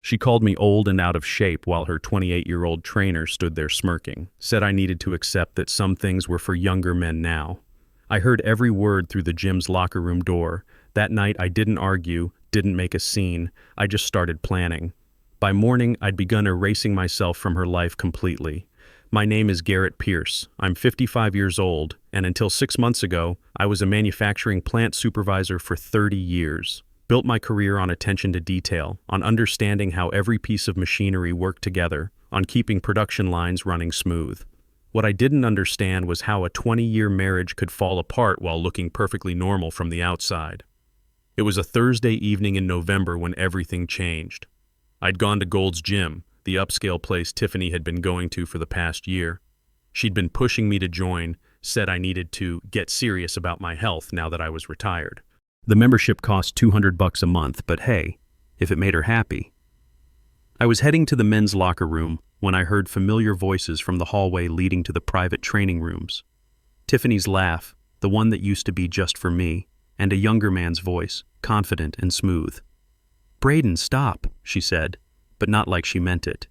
She called me old and out of shape while her 28-year-old trainer stood there smirking, said I needed to accept that some things were for younger men now. I heard every word through the gym's locker room door. That night I didn't argue, didn't make a scene, I just started planning. By morning, I'd begun erasing myself from her life completely. My name is Garrett Pierce. I'm 55 years old, and until 6 months ago, I was a manufacturing plant supervisor for 30 years. Built my career on attention to detail, on understanding how every piece of machinery worked together, on keeping production lines running smooth. What I didn't understand was how a 20-year marriage could fall apart while looking perfectly normal from the outside. It was a Thursday evening in November when everything changed. I'd gone to Gold's Gym, the upscale place Tiffany had been going to for the past year. She'd been pushing me to join, said I needed to get serious about my health now that I was retired. The membership cost $200 a month, but hey, if it made her happy. I was heading to the men's locker room when I heard familiar voices from the hallway leading to the private training rooms. Tiffany's laugh, the one that used to be just for me, and a younger man's voice, confident and smooth. "Braden, stop," she said, but not like she meant it.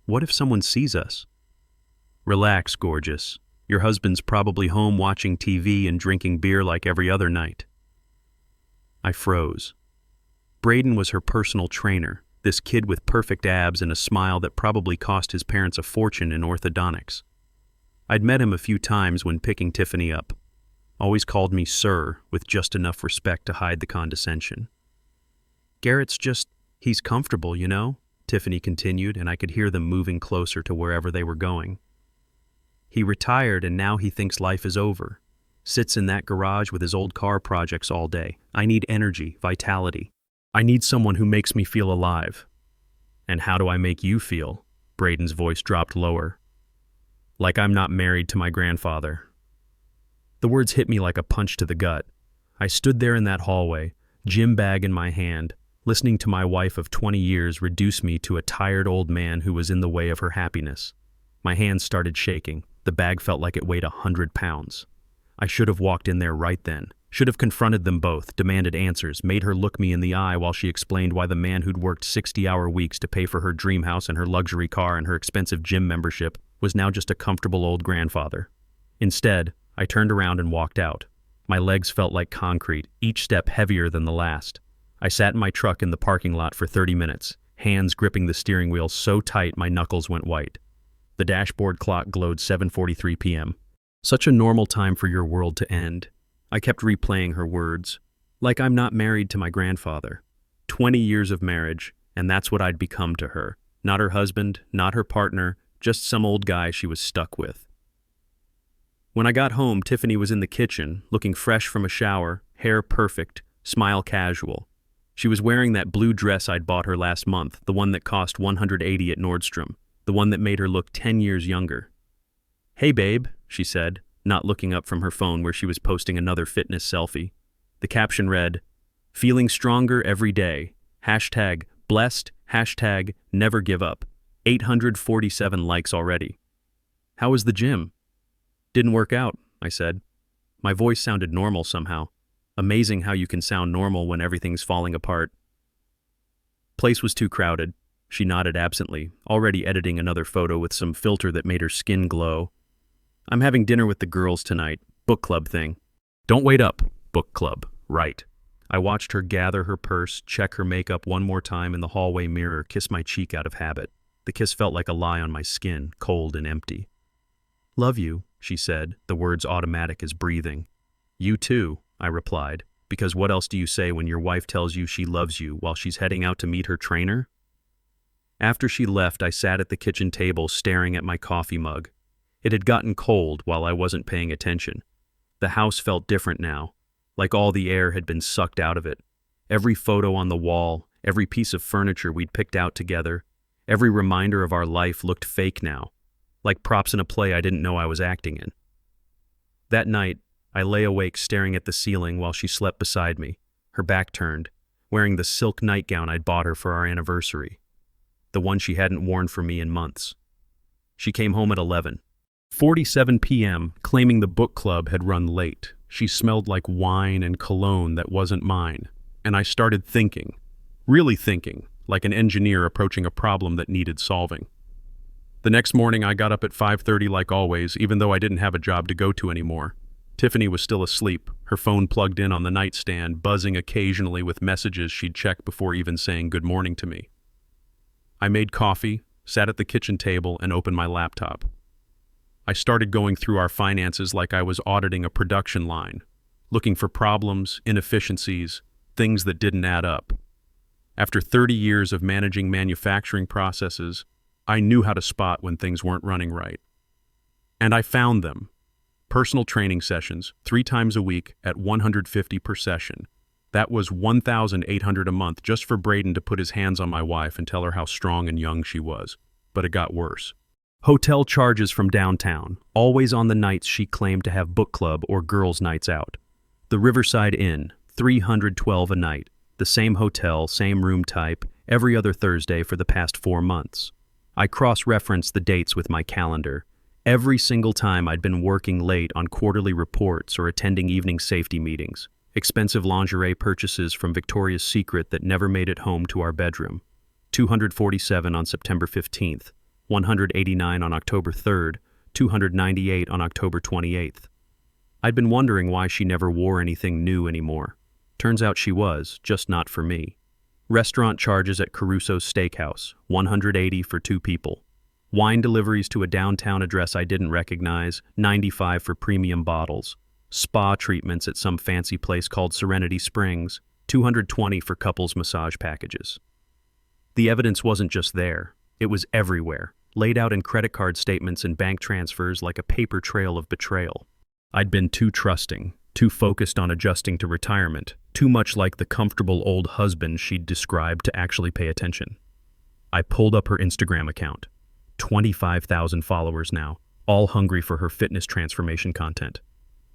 "What if someone sees us?" "Relax, gorgeous. Your husband's probably home watching TV and drinking beer like every other night." I froze. Braden was her personal trainer, this kid with perfect abs and a smile that probably cost his parents a fortune in orthodontics. I'd met him a few times when picking Tiffany up. Always called me sir, with just enough respect to hide the condescension. He's comfortable, you know," Tiffany continued, and I could hear them moving closer to wherever they were going. "He retired and now he thinks life is over. Sits in that garage with his old car projects all day. I need energy, vitality. I need someone who makes me feel alive." "And how do I make you feel?" Braden's voice dropped lower. "Like I'm not married to my grandfather." The words hit me like a punch to the gut. I stood there in that hallway, gym bag in my hand, listening to my wife of 20 years reduce me to a tired old man who was in the way of her happiness. My hands started shaking. The bag felt like it weighed 100 pounds. I should have walked in there right then. Should have confronted them both, demanded answers, made her look me in the eye while she explained why the man who'd worked 60-hour weeks to pay for her dream house and her luxury car and her expensive gym membership was now just a comfortable old grandfather. Instead, I turned around and walked out. My legs felt like concrete, each step heavier than the last. I sat in my truck in the parking lot for 30 minutes, hands gripping the steering wheel so tight my knuckles went white. The dashboard clock glowed 7:43 p.m. Such a normal time for your world to end. I kept replaying her words. Like I'm not married to my grandfather. 20 years of marriage, and that's what I'd become to her. Not her husband, not her partner, just some old guy she was stuck with. When I got home, Tiffany was in the kitchen, looking fresh from a shower, hair perfect, smile casual. She was wearing that blue dress I'd bought her last month, the one that cost $180 at Nordstrom, the one that made her look 10 years younger. "Hey babe," she said, not looking up from her phone where she was posting another fitness selfie. The caption read, "Feeling stronger every day. #blessed, #never give up. 847 likes already." "How was the gym?" "Didn't work out," I said. My voice sounded normal somehow. Amazing how you can sound normal when everything's falling apart. "Place was too crowded." She nodded absently, already editing another photo with some filter that made her skin glow. "I'm having dinner with the girls tonight. Book club thing." "Don't wait up. Book club. Right." I watched her gather her purse, check her makeup one more time in the hallway mirror, kiss my cheek out of habit. The kiss felt like a lie on my skin, cold and empty. "Love you," she said, the words automatic as breathing. "You too," I replied, because what else do you say when your wife tells you she loves you while she's heading out to meet her trainer? After she left, I sat at the kitchen table staring at my coffee mug. It had gotten cold while I wasn't paying attention. The house felt different now, like all the air had been sucked out of it. Every photo on the wall, every piece of furniture we'd picked out together, every reminder of our life looked fake now, like props in a play I didn't know I was acting in. That night, I lay awake staring at the ceiling while she slept beside me, her back turned, wearing the silk nightgown I'd bought her for our anniversary, the one she hadn't worn for me in months. She came home at 11:47 p.m., claiming the book club had run late. She smelled like wine and cologne that wasn't mine, and I started thinking, really thinking, like an engineer approaching a problem that needed solving. The next morning, I got up at 5:30 like always, even though I didn't have a job to go to anymore. Tiffany was still asleep, her phone plugged in on the nightstand, buzzing occasionally with messages she'd check before even saying good morning to me. I made coffee, sat at the kitchen table, and opened my laptop. I started going through our finances like I was auditing a production line, looking for problems, inefficiencies, things that didn't add up. After 30 years of managing manufacturing processes, I knew how to spot when things weren't running right. And I found them. Personal training sessions, 3 times a week at $150 per session. That was $1,800 a month just for Braden to put his hands on my wife and tell her how strong and young she was. But it got worse. Hotel charges from downtown, always on the nights she claimed to have book club or girls' nights out. The Riverside Inn, $312 a night. The same hotel, same room type, every other Thursday for the past 4 months. I cross-referenced the dates with my calendar. Every single time I'd been working late on quarterly reports or attending evening safety meetings. Expensive lingerie purchases from Victoria's Secret that never made it home to our bedroom. $247 on September 15th, $189 on October 3rd, $298 on October 28th. I'd been wondering why she never wore anything new anymore. Turns out she was, just not for me. Restaurant charges at Caruso's Steakhouse, $180 for 2 people. Wine deliveries to a downtown address I didn't recognize, $95 for premium bottles. Spa treatments at some fancy place called Serenity Springs, $220 for couples massage packages. The evidence wasn't just there, it was everywhere, laid out in credit card statements and bank transfers like a paper trail of betrayal. I'd been too trusting, too focused on adjusting to retirement, too much like the comfortable old husband she'd described to actually pay attention. I pulled up her Instagram account. 25,000 followers now, all hungry for her fitness transformation content.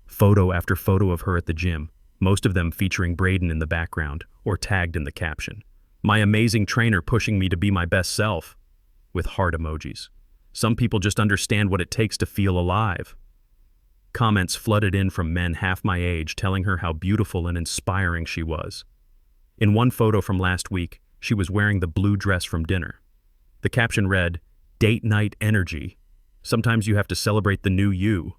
Photo after photo of her at the gym, most of them featuring Braden in the background or tagged in the caption. My amazing trainer pushing me to be my best self, with heart emojis. Some people just understand what it takes to feel alive. Comments flooded in from men half my age telling her how beautiful and inspiring she was. In one photo from last week, she was wearing the blue dress from dinner. The caption read, "Date night energy. Sometimes you have to celebrate the new you."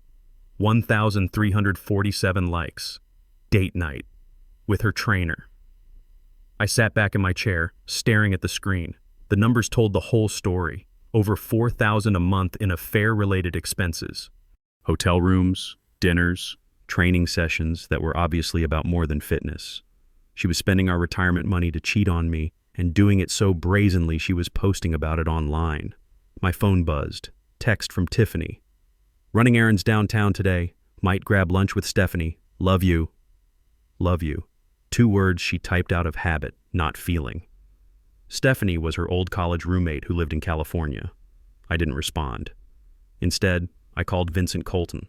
1,347 likes. Date night. With her trainer. I sat back in my chair, staring at the screen. The numbers told the whole story. Over $4,000 a month in affair-related expenses. Hotel rooms, dinners, training sessions that were obviously about more than fitness. She was spending our retirement money to cheat on me, and doing it so brazenly she was posting about it online. My phone buzzed. Text from Tiffany. Running errands downtown today. Might grab lunch with Stephanie. Love you. Love you. 2 words she typed out of habit, not feeling. Stephanie was her old college roommate who lived in California. I didn't respond. Instead, I called Vincent Colton.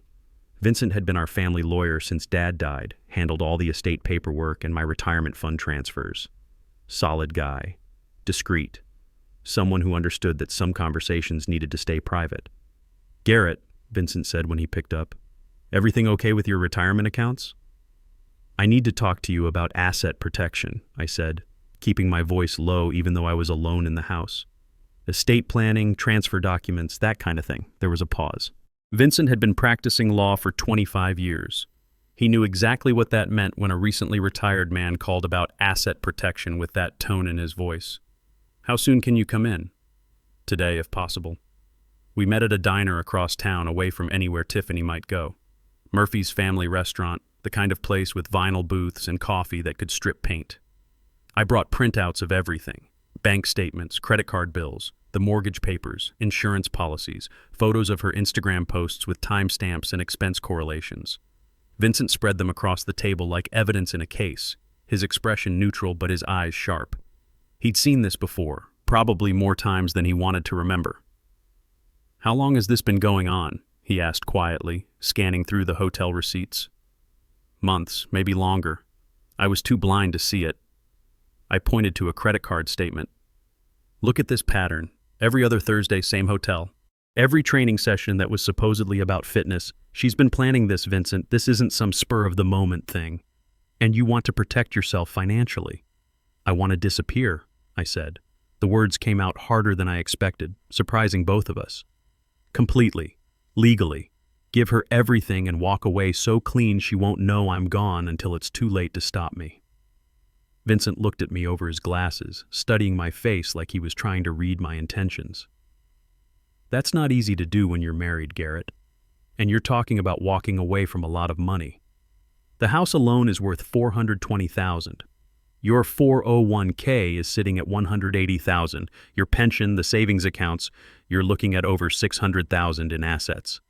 Vincent had been our family lawyer since Dad died, handled all the estate paperwork and my retirement fund transfers. Solid guy. Discreet. Someone who understood that some conversations needed to stay private. "Garrett," Vincent said when he picked up, "everything okay with your retirement accounts?" "I need to talk to you about asset protection," I said, keeping my voice low even though I was alone in the house. "Estate planning, transfer documents, that kind of thing." There was a pause. Vincent had been practicing law for 25 years. He knew exactly what that meant when a recently retired man called about asset protection with that tone in his voice. "How soon can you come in?" "Today, if possible." We met at a diner across town away from anywhere Tiffany might go. Murphy's Family Restaurant, the kind of place with vinyl booths and coffee that could strip paint. I brought printouts of everything. Bank statements, credit card bills, the mortgage papers, insurance policies, photos of her Instagram posts with timestamps and expense correlations. Vincent spread them across the table like evidence in a case, his expression neutral but his eyes sharp. He'd seen this before, probably more times than he wanted to remember. "How long has this been going on?" he asked quietly, scanning through the hotel receipts. "Months, maybe longer. I was too blind to see it." I pointed to a credit card statement. "Look at this pattern. Every other Thursday, same hotel. Every training session that was supposedly about fitness. She's been planning this, Vincent. This isn't some spur-of-the-moment thing. And you want to protect yourself financially." "I want to disappear," I said. The words came out harder than I expected, surprising both of us. Completely. Legally. Give her everything and walk away so clean she won't know I'm gone until it's too late to stop me. Vincent looked at me over his glasses, studying my face like he was trying to read my intentions. That's not easy to do when you're married, Garrett. And you're talking about walking away from a lot of money. The house alone is worth $420,000. Your 401k is sitting at $180,000. Your pension, the savings accounts, you're looking at over $600,000 in assets.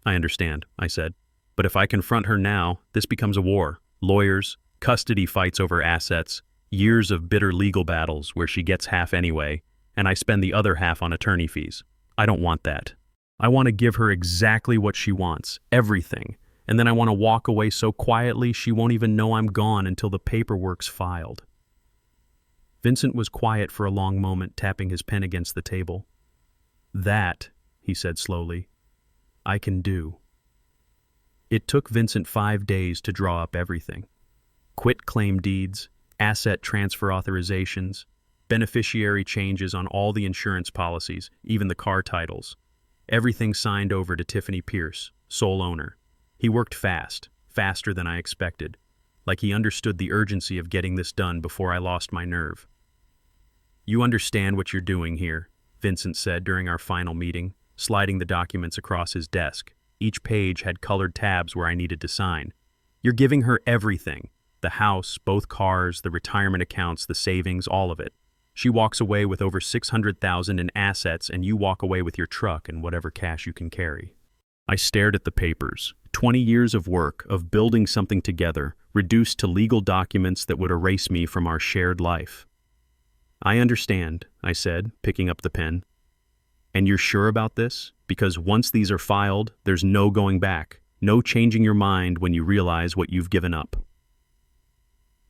I understand, I said. But if I confront her now, this becomes a war. Lawyers, custody fights over assets, years of bitter legal battles where she gets half anyway, and I spend the other half on attorney fees. I don't want that. I want to give her exactly what she wants, everything, and then I want to walk away so quietly she won't even know I'm gone until the paperwork's filed. Vincent was quiet for a long moment, tapping his pen against the table. That, he said slowly, I can do. It took Vincent 5 days to draw up everything. Quit-claim deeds, asset transfer authorizations, beneficiary changes on all the insurance policies, even the car titles. Everything signed over to Tiffany Pierce, sole owner. He worked fast, faster than I expected, like he understood the urgency of getting this done before I lost my nerve. You understand what you're doing here, Vincent said during our final meeting, sliding the documents across his desk. Each page had colored tabs where I needed to sign. You're giving her everything. The house, both cars, the retirement accounts, the savings, all of it. She walks away with over $600,000 in assets, and you walk away with your truck and whatever cash you can carry. I stared at the papers. 20 years of work, of building something together, reduced to legal documents that would erase me from our shared life. I understand, I said, picking up the pen. And you're sure about this? Because once these are filed, there's no going back, no changing your mind when you realize what you've given up.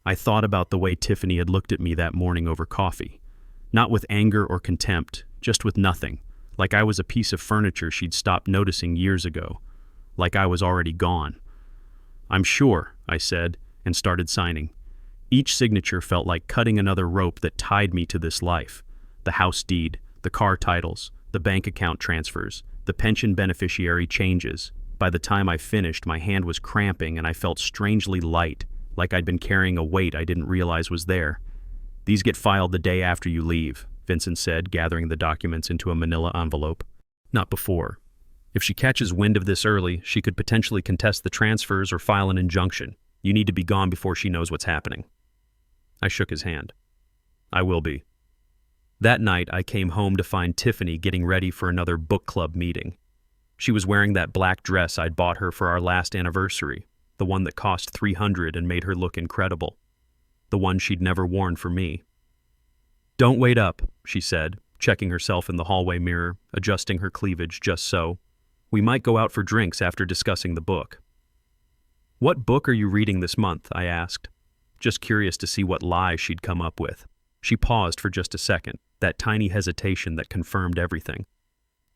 I thought about the way Tiffany had looked at me that morning over coffee. Not with anger or contempt, just with nothing, like I was a piece of furniture she'd stopped noticing years ago, like I was already gone. I'm sure, I said, and started signing. Each signature felt like cutting another rope that tied me to this life. The house deed, the car titles, the bank account transfers, the pension beneficiary changes. By the time I finished, my hand was cramping and I felt strangely light, like I'd been carrying a weight I didn't realize was there. These get filed the day after you leave, Vincent said, gathering the documents into a manila envelope. Not before. If she catches wind of this early, she could potentially contest the transfers or file an injunction. You need to be gone before she knows what's happening. I shook his hand. I will be. That night, I came home to find Tiffany getting ready for another book club meeting. She was wearing that black dress I'd bought her for our last anniversary, the one that cost $300 and made her look incredible, the one she'd never worn for me. Don't wait up, she said, checking herself in the hallway mirror, adjusting her cleavage just so. We might go out for drinks after discussing the book. What book are you reading this month? I asked, just curious to see what lie she'd come up with. She paused for just a second, that tiny hesitation that confirmed everything.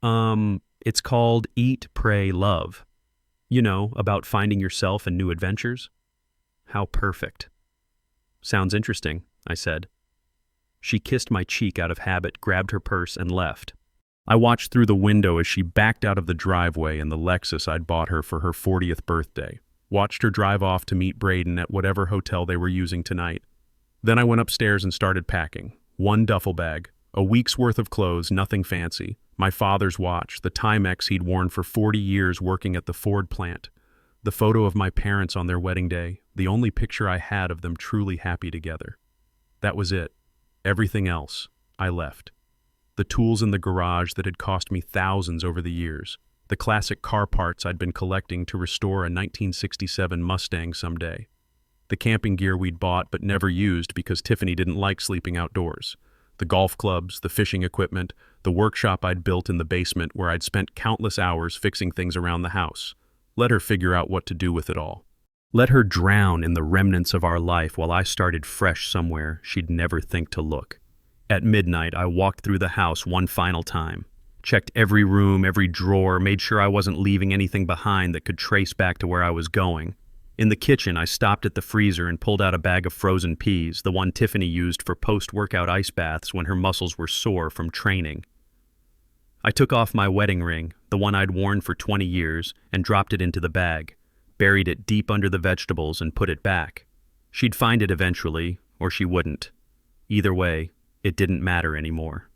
It's called Eat, Pray, Love. You know, about finding yourself and new adventures? How perfect. Sounds interesting, I said. She kissed my cheek out of habit, grabbed her purse, and left. I watched through the window as she backed out of the driveway in the Lexus I'd bought her for her 40th birthday. Watched her drive off to meet Braden at whatever hotel they were using tonight. Then I went upstairs and started packing. 1 duffel bag, a week's worth of clothes, nothing fancy. My father's watch, the Timex he'd worn for 40 years working at the Ford plant. The photo of my parents on their wedding day, the only picture I had of them truly happy together. That was it. Everything else, I left. The tools in the garage that had cost me thousands over the years. The classic car parts I'd been collecting to restore a 1967 Mustang someday. The camping gear we'd bought but never used because Tiffany didn't like sleeping outdoors. The golf clubs, the fishing equipment, the workshop I'd built in the basement where I'd spent countless hours fixing things around the house. Let her figure out what to do with it all. Let her drown in the remnants of our life while I started fresh somewhere she'd never think to look. At midnight, I walked through the house one final time. Checked every room, every drawer, made sure I wasn't leaving anything behind that could trace back to where I was going. In the kitchen, I stopped at the freezer and pulled out a bag of frozen peas, the one Tiffany used for post-workout ice baths when her muscles were sore from training. I took off my wedding ring, the one I'd worn for 20 years, and dropped it into the bag, buried it deep under the vegetables and put it back. She'd find it eventually, or she wouldn't. Either way, it didn't matter anymore.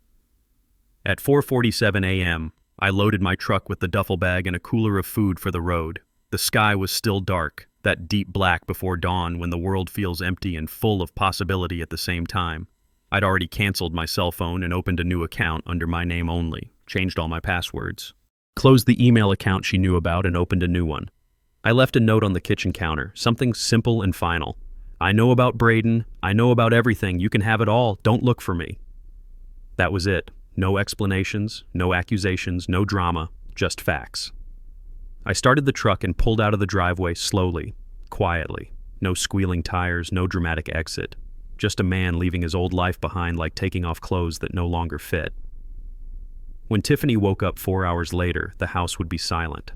At 4:47 a.m., I loaded my truck with the duffel bag and a cooler of food for the road. The sky was still dark, that deep black before dawn when the world feels empty and full of possibility at the same time. I'd already canceled my cell phone and opened a new account under my name only, changed all my passwords, closed the email account she knew about and opened a new one. I left a note on the kitchen counter, something simple and final. I know about Braden, I know about everything, you can have it all, don't look for me. That was it. No explanations, no accusations, no drama, just facts. I started the truck and pulled out of the driveway slowly, quietly. No squealing tires, no dramatic exit. Just a man leaving his old life behind like taking off clothes that no longer fit. When Tiffany woke up 4 hours later, the house would be silent.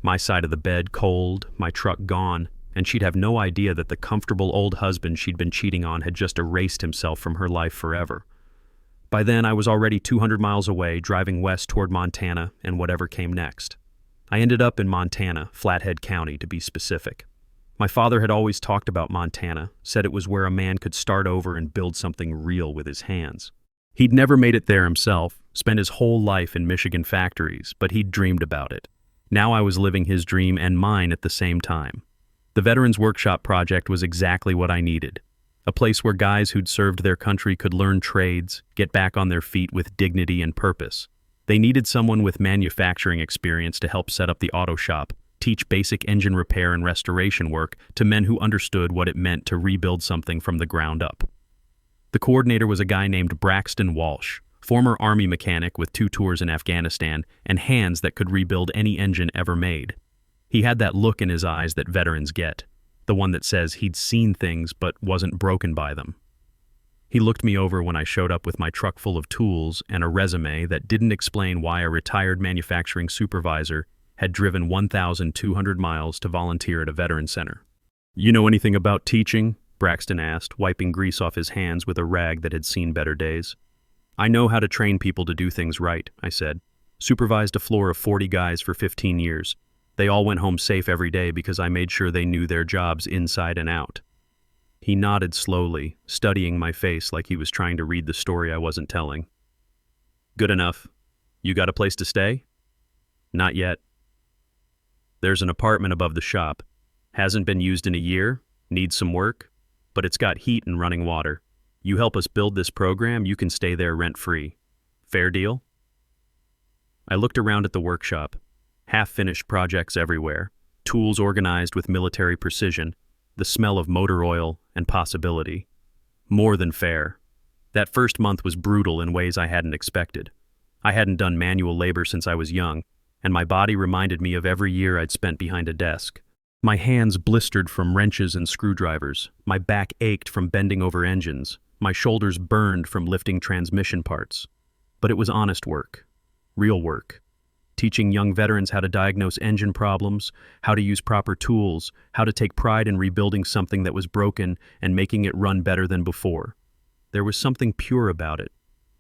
My side of the bed cold, my truck gone, and she'd have no idea that the comfortable old husband she'd been cheating on had just erased himself from her life forever. By then, I was already 200 miles away, driving west toward Montana and whatever came next. I ended up in Montana, Flathead County to be specific. My father had always talked about Montana, said it was where a man could start over and build something real with his hands. He'd never made it there himself, spent his whole life in Michigan factories, but he'd dreamed about it. Now I was living his dream and mine at the same time. The Veterans Workshop project was exactly what I needed. A place where guys who'd served their country could learn trades, get back on their feet with dignity and purpose. They needed someone with manufacturing experience to help set up the auto shop, teach basic engine repair and restoration work to men who understood what it meant to rebuild something from the ground up. The coordinator was a guy named Braxton Walsh, former Army mechanic with 2 tours in Afghanistan and hands that could rebuild any engine ever made. He had that look in his eyes that veterans get. The one that says he'd seen things but wasn't broken by them. He looked me over when I showed up with my truck full of tools and a resume that didn't explain why a retired manufacturing supervisor had driven 1,200 miles to volunteer at a veteran center. "You know anything about teaching?" Braxton asked, wiping grease off his hands with a rag that had seen better days. "I know how to train people to do things right," I said. "Supervised a floor of 40 guys for 15 years. They all went home safe every day because I made sure they knew their jobs inside and out." He nodded slowly, studying my face like he was trying to read the story I wasn't telling. "Good enough. You got a place to stay?" "Not yet. There's an apartment above the shop. Hasn't been used in a year, needs some work, but it's got heat and running water. You help us build this program, you can stay there rent-free. Fair deal?" I looked around at the workshop. Half-finished projects everywhere, tools organized with military precision, the smell of motor oil and possibility. More than fair. That first month was brutal in ways I hadn't expected. I hadn't done manual labor since I was young, and my body reminded me of every year I'd spent behind a desk. My hands blistered from wrenches and screwdrivers, my back ached from bending over engines, my shoulders burned from lifting transmission parts. But it was honest work, real work. Teaching young veterans how to diagnose engine problems, how to use proper tools, how to take pride in rebuilding something that was broken and making it run better than before. There was something pure about it,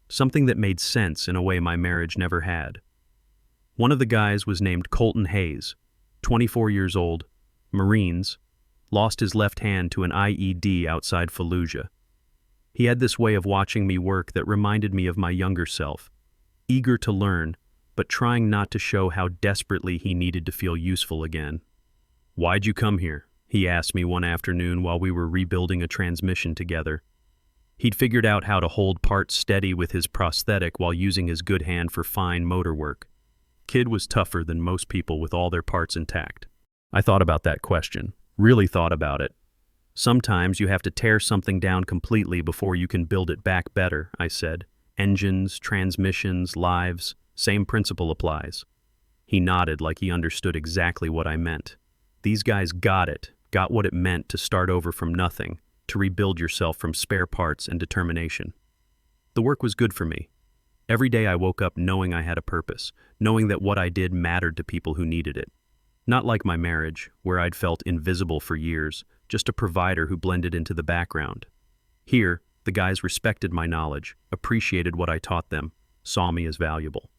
something that made sense in a way my marriage never had. One of the guys was named Colton Hayes, 24 years old, Marines, lost his left hand to an IED outside Fallujah. He had this way of watching me work that reminded me of my younger self, eager to learn, but trying not to show how desperately he needed to feel useful again. "Why'd you come here?" he asked me one afternoon while we were rebuilding a transmission together. He'd figured out how to hold parts steady with his prosthetic while using his good hand for fine motor work. Kid was tougher than most people with all their parts intact. I thought about that question, really thought about it. Sometimes you have to tear something down completely before you can build it back better, I said. Engines, transmissions, lives, same principle applies. He nodded like he understood exactly what I meant. These guys got it, got what it meant to start over from nothing, to rebuild yourself from spare parts and determination. The work was good for me. Every day I woke up knowing I had a purpose, knowing that what I did mattered to people who needed it. Not like my marriage, where I'd felt invisible for years, just a provider who blended into the background. Here, the guys respected my knowledge, appreciated what I taught them, saw me as valuable.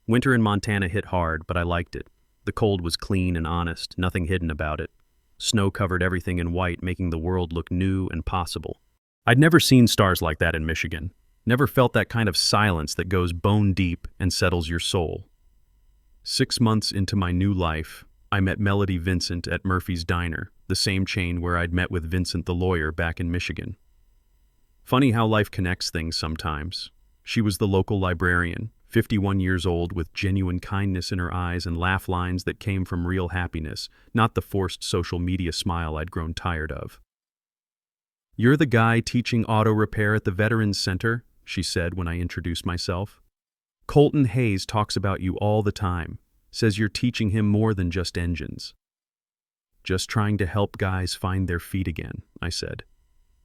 Winter in Montana hit hard, but I liked it. The cold was clean and honest, nothing hidden about it. Snow covered everything in white, making the world look new and possible. I'd never seen stars like that in Michigan. Never felt that kind of silence that goes bone deep and settles your soul. 6 months into my new life, I met Melody Vincent at Murphy's Diner, the same chain where I'd met with Vincent the lawyer back in Michigan. Funny how life connects things sometimes. She was the local librarian, 51 years old, with genuine kindness in her eyes and laugh lines that came from real happiness, not the forced social media smile I'd grown tired of. "You're the guy teaching auto repair at the Veterans Center," she said when I introduced myself. "Colton Hayes talks about you all the time, says you're teaching him more than just engines." "Just trying to help guys find their feet again," I said.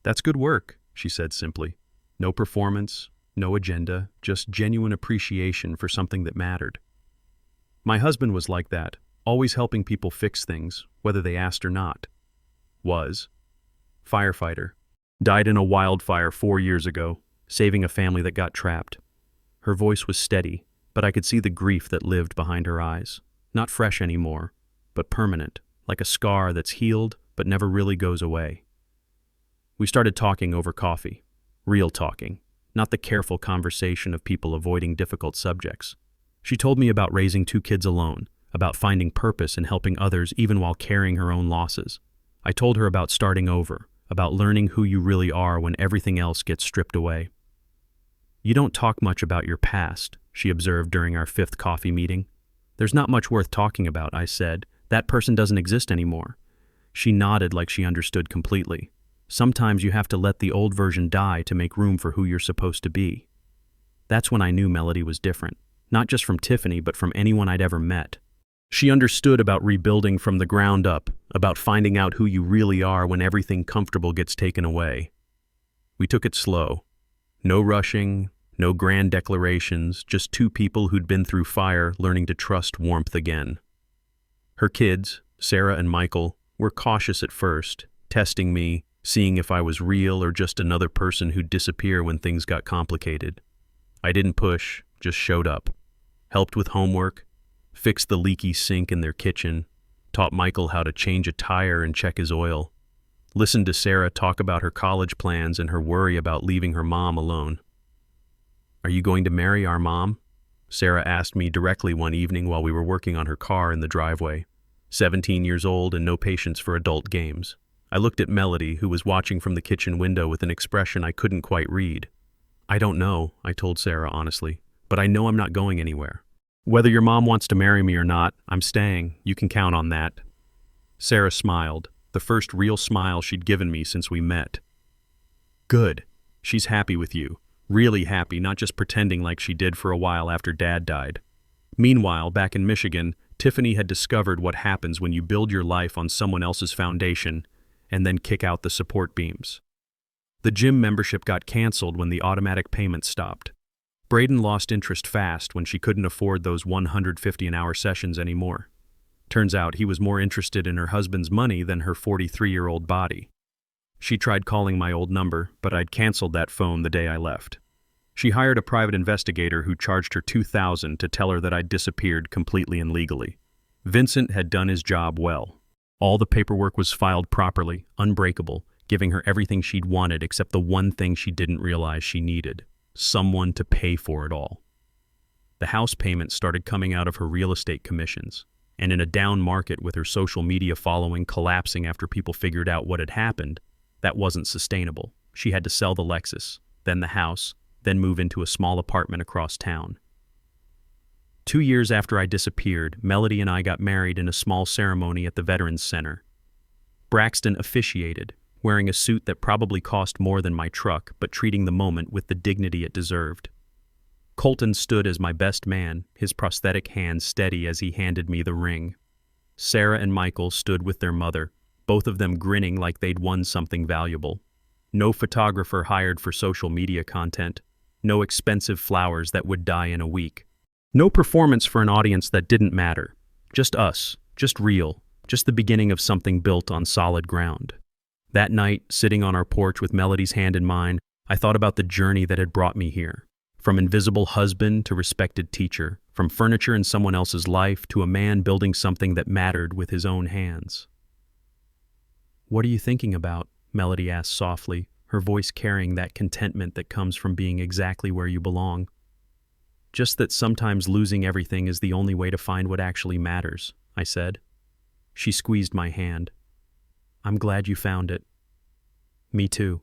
"That's good work," she said simply. "No performance, no agenda, just genuine appreciation for something that mattered." My husband was like that, always helping people fix things, whether they asked or not. Was. Firefighter. Died in a wildfire 4 years ago, saving a family that got trapped. Her voice was steady, but I could see the grief that lived behind her eyes. Not fresh anymore, but permanent, like a scar that's healed but never really goes away. We started talking over coffee. Real talking, not the careful conversation of people avoiding difficult subjects. She told me about raising 2 kids alone, about finding purpose in helping others even while carrying her own losses. I told her about starting over, about learning who you really are when everything else gets stripped away. "You don't talk much about your past," she observed during our 5th coffee meeting. "There's not much worth talking about," I said. "That person doesn't exist anymore." She nodded like she understood completely. Sometimes you have to let the old version die to make room for who you're supposed to be. That's when I knew Melody was different, not just from Tiffany, but from anyone I'd ever met. She understood about rebuilding from the ground up, about finding out who you really are when everything comfortable gets taken away. We took it slow. No rushing, no grand declarations, just 2 people who'd been through fire learning to trust warmth again. Her kids, Sarah and Michael, were cautious at first, testing me, seeing if I was real or just another person who'd disappear when things got complicated. I didn't push, just showed up. Helped with homework, fixed the leaky sink in their kitchen, taught Michael how to change a tire and check his oil. Listened to Sarah talk about her college plans and her worry about leaving her mom alone. "Are you going to marry our mom?" Sarah asked me directly one evening while we were working on her car in the driveway. 17 years old and no patience for adult games. I looked at Melody, who was watching from the kitchen window with an expression I couldn't quite read. "I don't know," I told Sarah honestly, "but I know I'm not going anywhere. Whether your mom wants to marry me or not, I'm staying. You can count on that." Sarah smiled, the first real smile she'd given me since we met. "Good. She's happy with you. Really happy, not just pretending like she did for a while after Dad died." Meanwhile, back in Michigan, Tiffany had discovered what happens when you build your life on someone else's foundation and then kick out the support beams. The gym membership got canceled when the automatic payments stopped. Braden lost interest fast when she couldn't afford those $150 an hour sessions anymore. Turns out he was more interested in her husband's money than her 43-year-old body. She tried calling my old number, but I'd canceled that phone the day I left. She hired a private investigator who charged her $2,000 to tell her that I'd disappeared completely and legally. Vincent had done his job well. All the paperwork was filed properly, unbreakable, giving her everything she'd wanted except the one thing she didn't realize she needed: someone to pay for it all. The house payments started coming out of her real estate commissions, and in a down market with her social media following collapsing after people figured out what had happened, that wasn't sustainable. She had to sell the Lexus, then the house, then move into a small apartment across town. 2 years after I disappeared, Melody and I got married in a small ceremony at the Veterans Center. Braxton officiated, wearing a suit that probably cost more than my truck, but treating the moment with the dignity it deserved. Colton stood as my best man, his prosthetic hand steady as he handed me the ring. Sarah and Michael stood with their mother, both of them grinning like they'd won something valuable. No photographer hired for social media content. No expensive flowers that would die in a week. No performance for an audience that didn't matter. Just us, Just real, just the beginning of something built on solid ground. That night, sitting on our porch with Melody's hand in mine, I thought about the journey that had brought me here. From invisible husband to respected teacher, from furniture in someone else's life to a man building something that mattered with his own hands. "What are you thinking about?" Melody asked softly, her voice carrying that contentment that comes from being exactly where you belong. "Just that sometimes losing everything is the only way to find what actually matters," I said. She squeezed my hand. "I'm glad you found it." "Me too."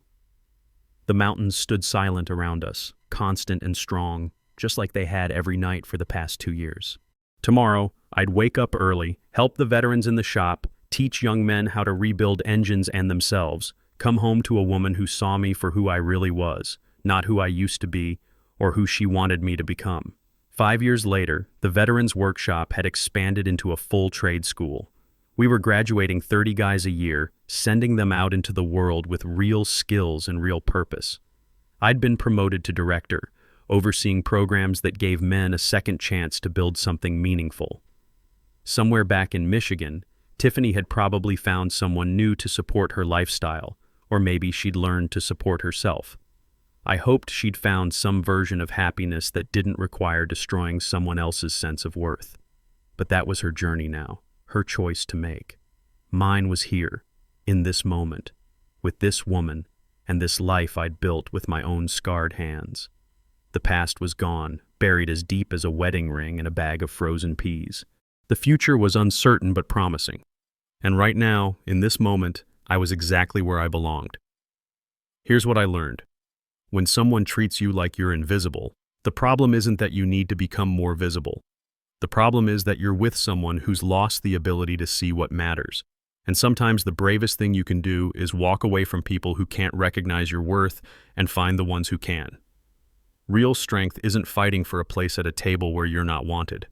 The mountains stood silent around us, constant and strong, just like they had every night for the past 2 years. Tomorrow, I'd wake up early, help the veterans in the shop, teach young men how to rebuild engines and themselves, come home to a woman who saw me for who I really was, not who I used to be or who she wanted me to become. 5 years later, the Veterans Workshop had expanded into a full trade school. We were graduating 30 guys a year, sending them out into the world with real skills and real purpose. I'd been promoted to director, overseeing programs that gave men a second chance to build something meaningful. Somewhere back in Michigan, Tiffany had probably found someone new to support her lifestyle, or maybe she'd learned to support herself. I hoped she'd found some version of happiness that didn't require destroying someone else's sense of worth. But that was her journey now, her choice to make. Mine was here, in this moment, with this woman, and this life I'd built with my own scarred hands. The past was gone, buried as deep as a wedding ring in a bag of frozen peas. The future was uncertain but promising. And right now, in this moment, I was exactly where I belonged. Here's what I learned. When someone treats you like you're invisible, the problem isn't that you need to become more visible. The problem is that you're with someone who's lost the ability to see what matters. And sometimes the bravest thing you can do is walk away from people who can't recognize your worth and find the ones who can. Real strength isn't fighting for a place at a table where you're not wanted.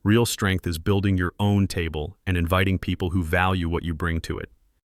Real strength is building your own table and inviting people who value what you bring to it.